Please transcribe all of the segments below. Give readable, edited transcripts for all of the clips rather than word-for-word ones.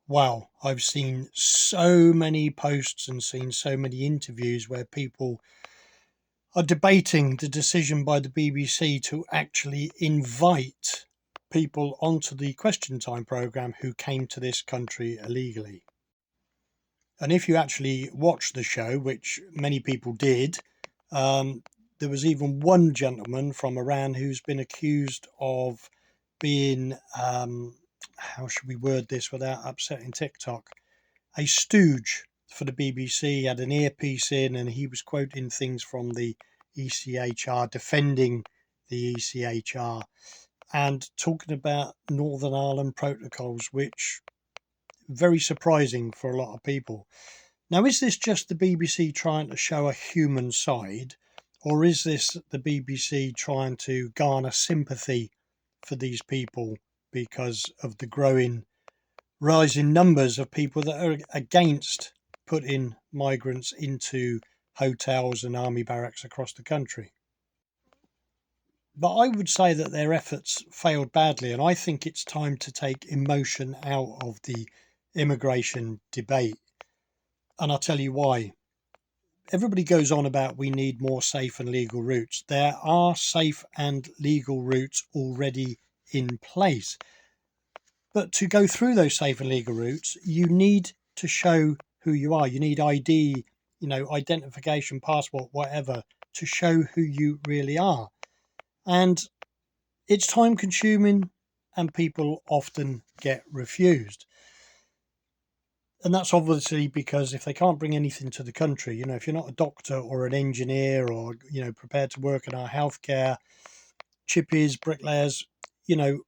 Wow, I've seen so many posts and seen so many interviews where people are debating the decision by the BBC to actually invite people onto the Question Time programme who came to this country illegally. And if you actually watch the show, which many people did, um, there was even one gentleman from Iran who's been accused of being, how should we word this without upsetting TikTok, a stooge for the BBC. He had an earpiece in and he was quoting things from the ECHR, defending the ECHR, and talking about Northern Ireland protocols, which very surprising for a lot of people. Now, is this just the BBC trying to show a human side, or is this the BBC trying to garner sympathy for these people because of the rising numbers of people that are against putting migrants into hotels and army barracks across the country? But I would say that their efforts failed badly, and I think it's time to take emotion out of the immigration debate. And I'll tell you why. Everybody goes on about we need more safe and legal routes. There are safe and legal routes already in place. But to go through those safe and legal routes, you need to show who you are. You need ID, identification, passport, whatever, to show who you really are. And it's time consuming and people often get refused. And that's obviously because if they can't bring anything to the country, if you're not a doctor or an engineer or, prepared to work in our healthcare, chippies, bricklayers, you know,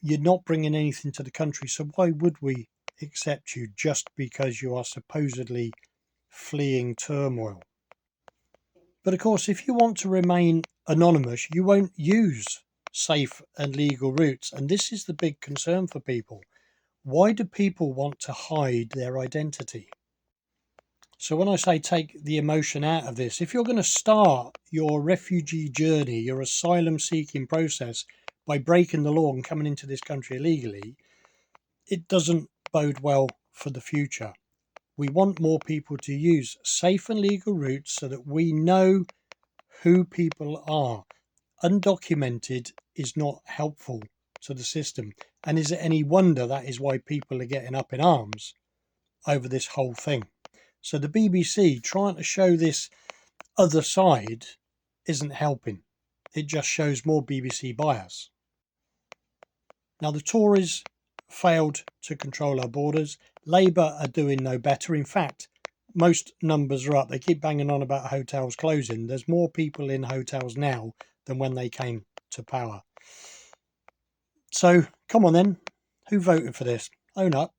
you're not bringing anything to the country. So why would we accept you just because you are supposedly fleeing turmoil? But of course, if you want to remain anonymous, you won't use safe and legal routes. And this is the big concern for people. Why do people want to hide their identity? So when I say take the emotion out of this, if you're going to start your refugee journey, your asylum seeking process by breaking the law and coming into this country illegally, it doesn't bode well for the future. We want more people to use safe and legal routes so that we know who people are. Undocumented is not helpful to the system. And is it any wonder that is why people are getting up in arms over this whole thing? So the BBC trying to show this other side isn't helping. It just shows more BBC bias. Now, the Tories failed to control our borders. Labour are doing no better. In fact, most numbers are up. They keep banging on about hotels closing. There's more people in hotels now than when they came to power. So, come on then. Who voted for this? Own up.